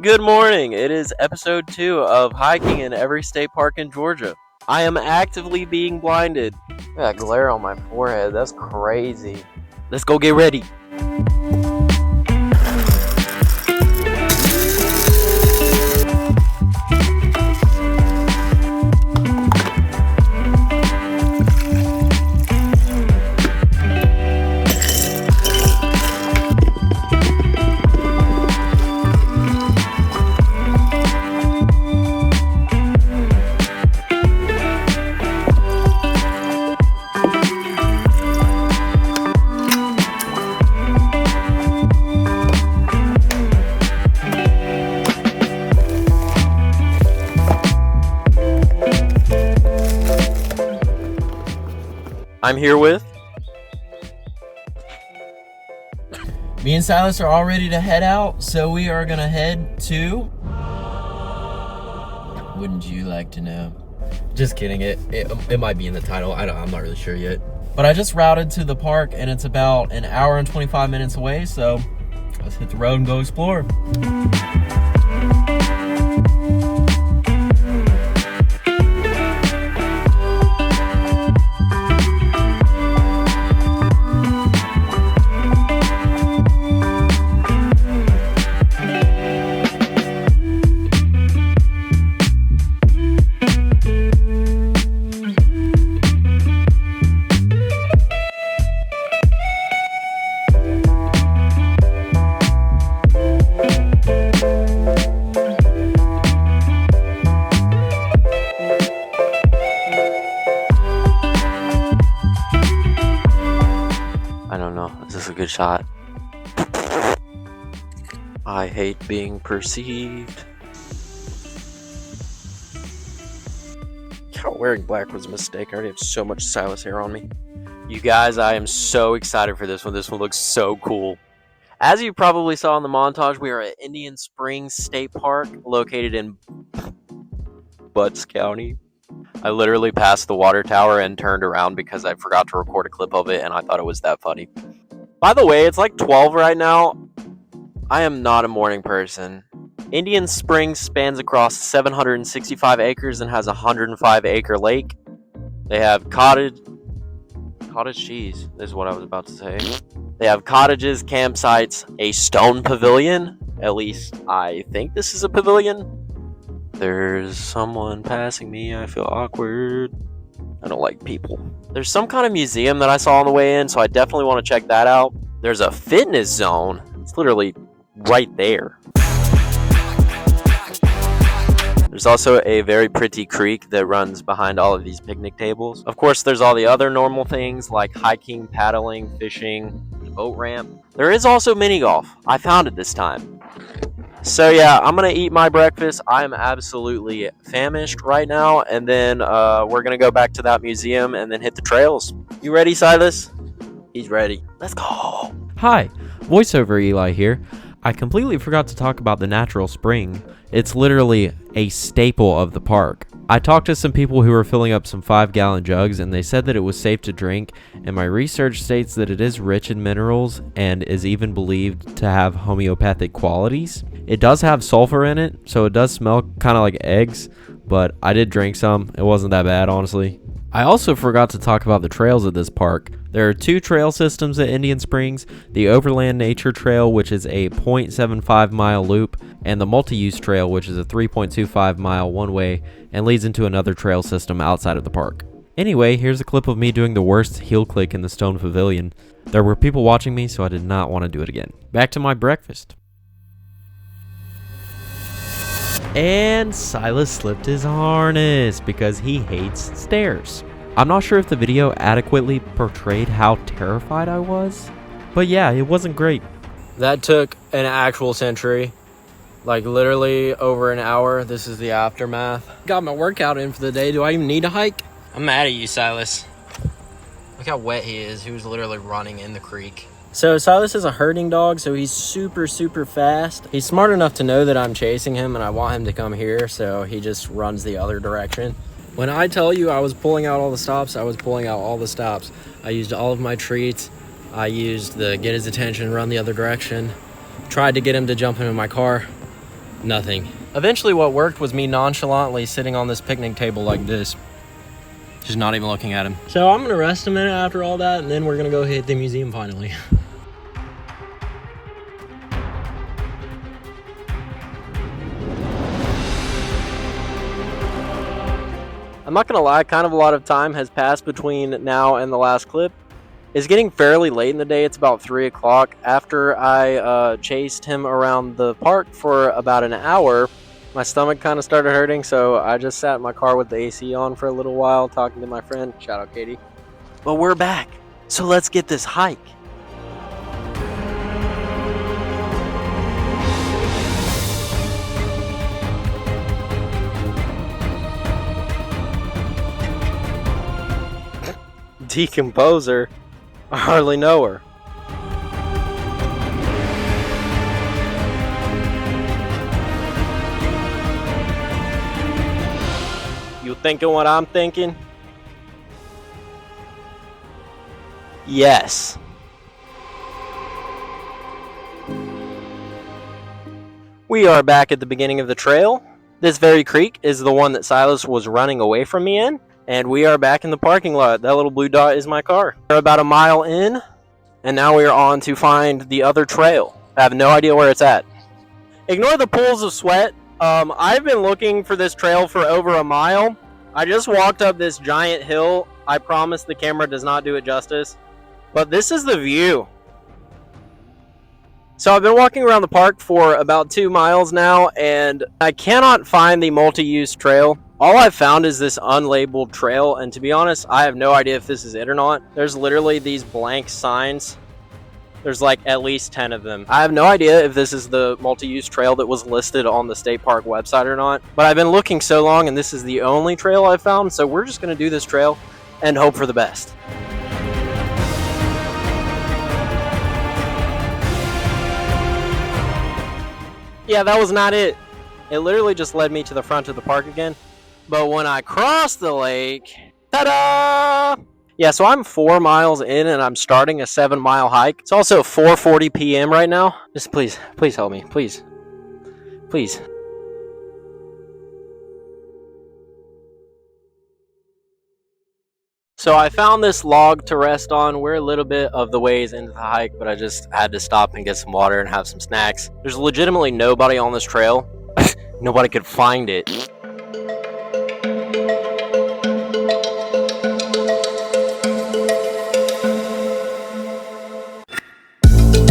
Good morning. It is episode 2 of hiking in every state park in Georgia. I am actively being blinded. That glare on my forehead, that's crazy. Let's go get ready. I'm here with... Me and Silas are all ready to head out, so we are going to head to... Wouldn't you like to know? Just kidding, it might be in the title, I'm not really sure yet. But I just routed to the park, and it's about an hour and 25 minutes away, so let's hit the road and go explore. I don't know. Is this a good shot? I hate being perceived. God, wearing black was a mistake. I already have so much Silas hair on me. You guys, I am so excited for this one. This one looks so cool. As you probably saw in the montage, we are at Indian Springs State Park, located in Butts County. I literally passed the water tower and turned around because I forgot to record a clip of it, and I thought it was that funny. By the way, it's like 12 right now. I am not a morning person. Indian Springs spans across 765 acres and has a 105-acre lake. They have cottage cheese is what I was about to say. They have cottages, campsites, a stone pavilion. At least I think this is a pavilion. There's someone passing me. I feel awkward. I don't like people. There's some kind of museum that I saw on the way in, so I definitely want to check that out. There's a fitness zone. It's literally right there. There's also a very pretty creek that runs behind all of these picnic tables. Of course, there's all the other normal things like hiking, paddling, fishing, boat ramp. There is also mini golf. I found it this time. So yeah, I'm going to eat my breakfast. I am absolutely famished right now. And then we're going to go back to that museum and then hit the trails. You ready, Silas? He's ready. Let's go. Hi, voiceover Eli here. I completely forgot to talk about the natural spring. It's literally a staple of the park. I talked to some people who were filling up some 5-gallon jugs, and they said that it was safe to drink, and my research states that it is rich in minerals and is even believed to have homeopathic qualities. It does have sulfur in it, so it does smell kind of like eggs, but I did drink some. It wasn't that bad, honestly. I also forgot to talk about the trails at this park. There are 2 trail systems at Indian Springs, the Overland Nature Trail, which is a 0.75 mile loop, and the Multi-Use Trail, which is a 3.25 mile one-way and leads into another trail system outside of the park. Anyway, here's a clip of me doing the worst heel click in the stone pavilion. There were people watching me, so I did not want to do it again. Back to my breakfast. And Silas slipped his harness because he hates stairs. I'm not sure if the video adequately portrayed how terrified I was, but yeah, it wasn't great. That took an actual century. Like literally over an hour. This is the aftermath. Got my workout in for the day. Do I even need to hike? I'm mad at you, Silas. Look how wet he is. He was literally running in the creek. So Silas is a herding dog, so he's super fast. He's smart enough to know that I'm chasing him and I want him to come here, so he just runs the other direction. When I tell you I was pulling out all the stops, I was pulling out all the stops. I used all of my treats. I used the get his attention, run the other direction. Tried to get him to jump into my car. Nothing. Eventually what worked was me nonchalantly sitting on this picnic table like this. Just not even looking at him. So I'm gonna rest a minute after all that, and then we're gonna go hit the museum finally. I'm not gonna lie, kind of a lot of time has passed between now and the last clip. It's getting fairly late in the day. It's about 3 o'clock. After I chased him around the park for about an hour, my stomach kind of started hurting, so I just sat in my car with the AC on for a little while, talking to my friend. Shout out Katie. But we're back, so let's get this hike. Decomposer? I hardly know her. You thinking what I'm thinking? Yes. We are back at the beginning of the trail. This very creek is the one that Silas was running away from me in. And we are back in the parking lot. That little blue dot is my car. We're about a mile in, and now we are on to find the other trail. I have no idea where it's at. Ignore the pools of sweat. I've been looking for this trail for over a mile. I just walked up this giant hill. I promise the camera does not do it justice. But this is the view. So I've been walking around the park for about 2 miles now, and I cannot find the multi-use trail. All I've found is this unlabeled trail, and to be honest, I have no idea if this is it or not. There's literally these blank signs. There's like at least 10 of them. I have no idea if this is the multi-use trail that was listed on the state park website or not, but I've been looking so long and this is the only trail I've found, so we're just going to do this trail and hope for the best. Yeah, that was not it. It literally just led me to the front of the park again. But when I crossed the lake, ta-da! Yeah, so I'm 4 miles in and I'm starting a 7-mile hike. It's also 4:40 p.m. right now. Just please help me. Please. Please. So I found this log to rest on. We're a little bit of the ways into the hike, but I just had to stop and get some water and have some snacks. There's legitimately nobody on this trail. Nobody could find it.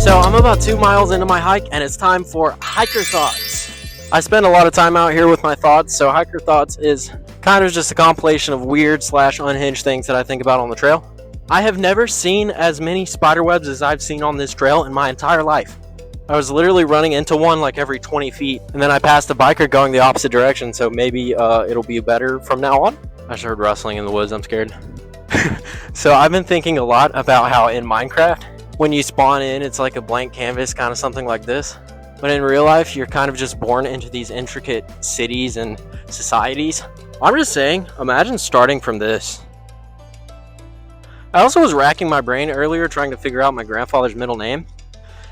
So I'm about 2 miles into my hike and it's time for hiker thoughts. I spend a lot of time out here with my thoughts, so hiker thoughts is kind of just a compilation of weird / unhinged things that I think about on the trail. I have never seen as many spider webs as I've seen on this trail in my entire life. I was literally running into one like every 20 feet, and then I passed a biker going the opposite direction, so maybe it'll be better from now on. I just heard rustling in the woods, I'm scared. So I've been thinking a lot about how in Minecraft, when you spawn in, it's like a blank canvas, kind of something like this. But in real life, you're kind of just born into these intricate cities and societies. I'm just saying, imagine starting from this. I also was racking my brain earlier trying to figure out my grandfather's middle name.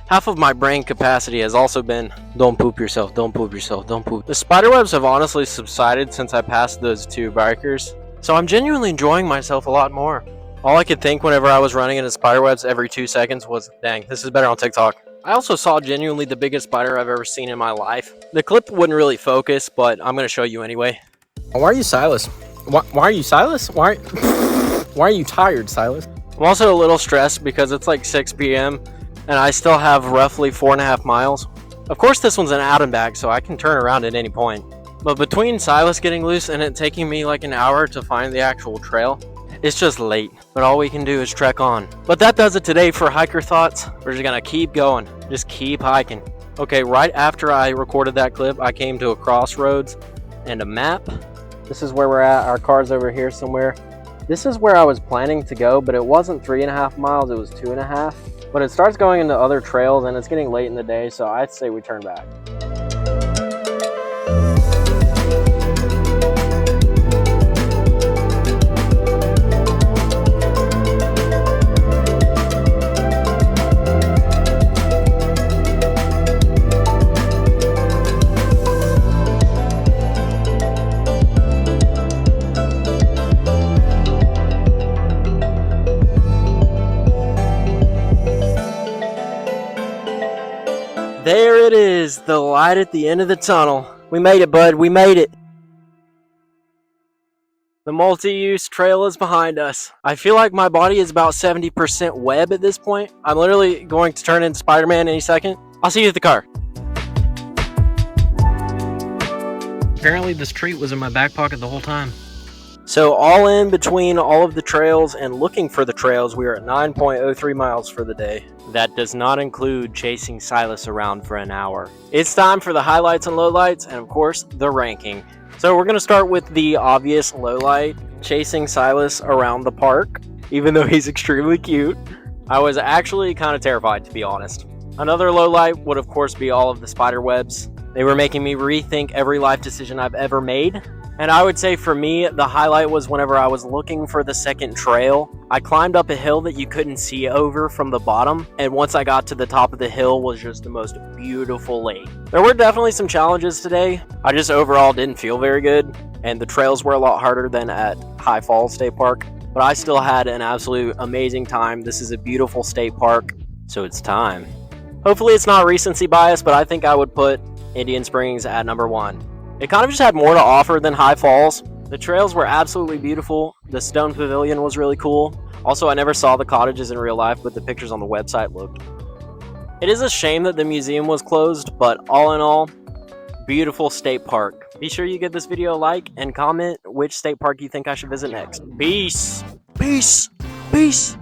Half of my brain capacity has also been, don't poop yourself, don't poop yourself, don't poop. The spiderwebs have honestly subsided since I passed those 2 bikers, so I'm genuinely enjoying myself a lot more. All I could think whenever I was running into spiderwebs every 2 seconds was, dang, this is better on TikTok. I also saw genuinely the biggest spider I've ever seen in my life. The clip wouldn't really focus, but I'm going to show you anyway. Why are you Silas? Why are you Silas? Why are you tired, Silas? I'm also a little stressed because it's like 6 p.m. and I still have roughly 4.5 miles. Of course this one's an out and back, so I can turn around at any point. But between Silas getting loose and it taking me like an hour to find the actual trail, it's just late, but all we can do is trek on. But that does it today for Hiker Thoughts. We're just gonna keep going, just keep hiking. Okay, right after I recorded that clip, I came to a crossroads and a map. This is where we're at, our car's over here somewhere. This is where I was planning to go, but it wasn't 3.5 miles, it was 2.5. But it starts going into other trails and it's getting late in the day, so I'd say we turn back. the light at the end of the tunnel. We made it, bud. We made it. The multi-use trail is behind us. I feel like my body is about 70% web at this point. I'm literally going to turn into Spider-Man any second. I'll see you at the car. Apparently this treat was in my back pocket the whole time. So all in between all of the trails and looking for the trails, we are at 9.03 miles for the day. That does not include chasing Silas around for an hour. It's time for the highlights and lowlights, and of course, the ranking. So we're going to start with the obvious lowlight, chasing Silas around the park, even though he's extremely cute. I was actually kind of terrified, to be honest. Another lowlight would of course be all of the spider webs. They were making me rethink every life decision I've ever made. And I would say for me, the highlight was whenever I was looking for the second trail. I climbed up a hill that you couldn't see over from the bottom, and once I got to the top of the hill was just the most beautiful lake. There were definitely some challenges today. I just overall didn't feel very good, and the trails were a lot harder than at High Falls State Park, but I still had an absolute amazing time. This is a beautiful state park, so it's time. Hopefully it's not recency bias, but I think I would put Indian Springs at number 1. It kind of just had more to offer than High Falls. The trails were absolutely beautiful. The stone pavilion was really cool. Also, I never saw the cottages in real life, but the pictures on the website looked. It is a shame that the museum was closed, but all in all, beautiful state park. Be sure you give this video a like and comment which state park you think I should visit next. Peace. Peace. Peace.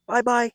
Bye-bye.